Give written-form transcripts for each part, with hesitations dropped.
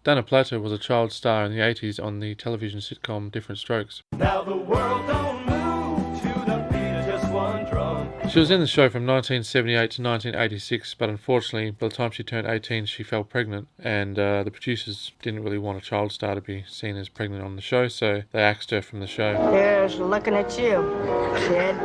Dana Plato was a child star in the 80s on the television sitcom Diff'rent Strokes. Now the world don't move to the beat of just one drum. She was in the show from 1978 to 1986, but unfortunately, by the time she turned 18, she fell pregnant, and the producers didn't really want a child star to be seen as pregnant on the show, so they axed her from the show. Here's looking at you, kid.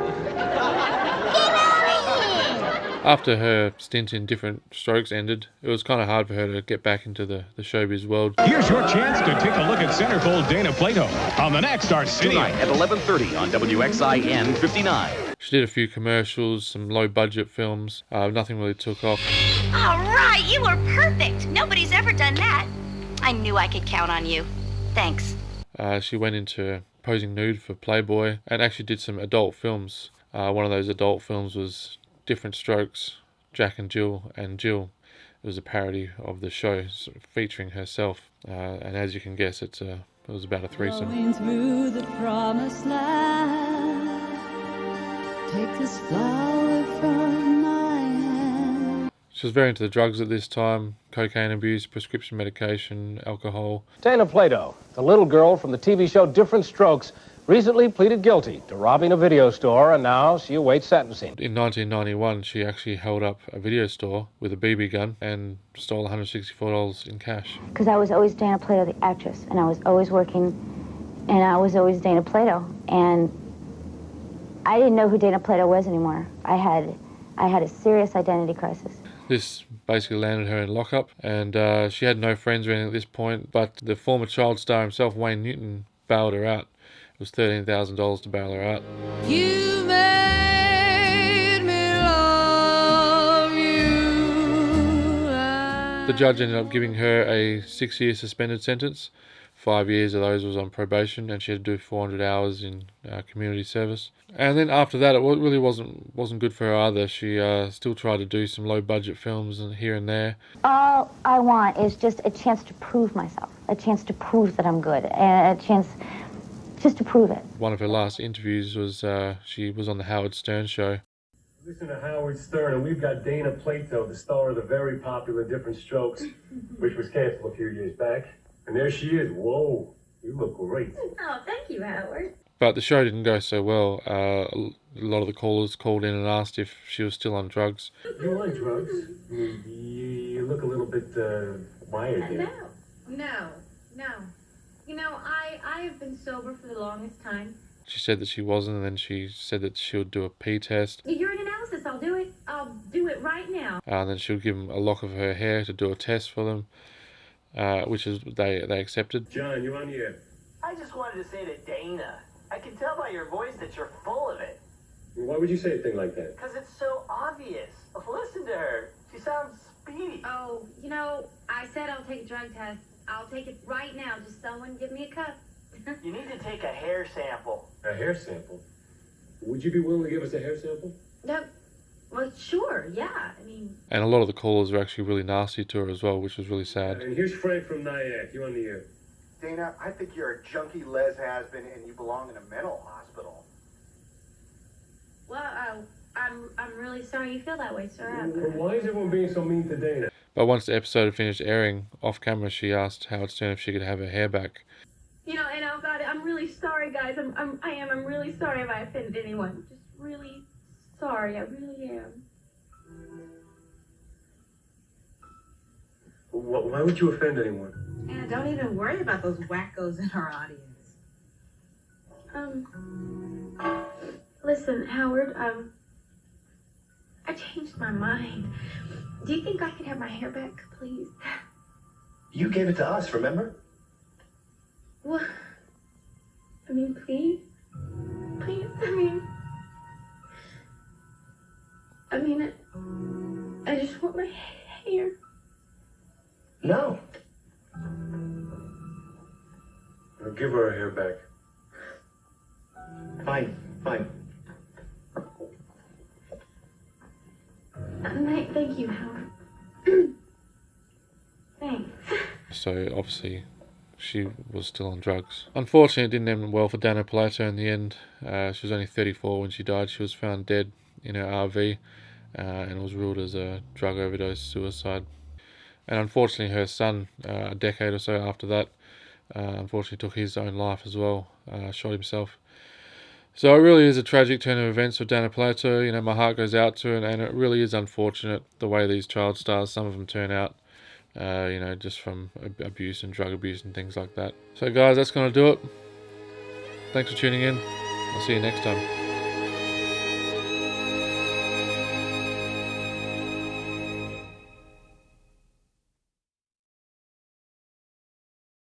After her stint in Diff'rent Strokes ended, it was kind of hard for her to get back into the showbiz world. Here's your chance to take a look at centerfold Dana Plato on the next Arsenio. Tonight at 11:30 on WXIN 59. She did a few commercials, some low-budget films. Nothing really took off. All right, you were perfect. Nobody's ever done that. I knew I could count on you. Thanks. She went into posing nude for Playboy and actually did some adult films. One of those adult films was Diff'rent Strokes, Jack and Jill. It was a parody of the show featuring herself. And as you can guess, it was about a threesome. Going through the promised land. Take this flower from my hand. She was very into the drugs at this time, cocaine abuse, prescription medication, alcohol. Dana Plato, the little girl from the TV show Diff'rent Strokes, recently pleaded guilty to robbing a video store, and now she awaits sentencing. In 1991, she actually held up a video store with a BB gun and stole $164 in cash. Because I was always Dana Plato, the actress, and I was always working, and I was always Dana Plato, and I didn't know who Dana Plato was anymore. I had a serious identity crisis. This basically landed her in lockup, and she had no friends or anything at this point, but the former child star himself, Wayne Newton, bailed her out. It was $13,000 to bail her out. You made me love you. The judge ended up giving her a 6-year suspended sentence. 5 years of those was on probation, and she had to do 400 hours in community service. And then after that, it really wasn't good for her either. She still tried to do some low-budget films and here and there. All I want is just a chance to prove myself, a chance to prove that I'm good, and a chance just to prove it. One of her last interviews was she was on the Howard Stern show. Listen to Howard Stern, and we've got Dana Plato, the star of the very popular Diff'rent Strokes, which was canceled a few years back. And there she is. Whoa, you look great. Oh, thank you, Howard. But the show didn't go so well. A lot of the callers called in and asked if she was still on drugs. You like drugs? You look a little bit wired there. No. You know, I have been sober for the longest time. She said that she wasn't, and then she said that she would do a pee test. Urine analysis, I'll do it. I'll do it right now. And then she would give them a lock of her hair to do a test for them, which is they accepted. John, you on the air? I just wanted to say to Dana, I can tell by your voice that you're full of it. Why would you say a thing like that? Because it's so obvious. Listen to her. She sounds speedy. Oh, you know, I said I'll take a drug test. I'll take it right now. Just someone give me a cup. You need to take a hair sample. A hair sample? Would you be willing to give us a hair sample? No. Well, sure, yeah. I mean... And a lot of the callers were actually really nasty to her as well, which was really sad. And here's Frank from Nyack. You on the air? Dana, I think you're a junkie les has-been and you belong in a mental hospital. Well, I'm really sorry you feel that way, sir. Why is everyone being so mean to Dana? But once the episode had finished airing, off camera, she asked Howard Stern if she could have her hair back. You know, and oh God, I'm really sorry, guys. I'm really sorry if I offended anyone. Just really sorry. I really am. Why would you offend anyone? Anna, don't even worry about those wackos in our audience. Listen, Howard, I changed my mind. Do you think I could have my hair back, please? You gave it to us, remember? What? I mean, please? Please, I just want my hair. No. I'll give her her hair back. Fine. Thank you, Howard. Thanks. So obviously she was still on drugs. Unfortunately, it didn't end well for Dana Plato in the end. She was only 34 when she died. She was found dead in her RV and was ruled as a drug overdose suicide. And unfortunately her son, a decade or so after that, unfortunately took his own life as well, shot himself. So it really is a tragic turn of events for Dana Plato. You know, my heart goes out to her, and it really is unfortunate the way these child stars, some of them turn out, you know, just from abuse and drug abuse and things like that. So guys, that's going to do it. Thanks for tuning in. I'll see you next time.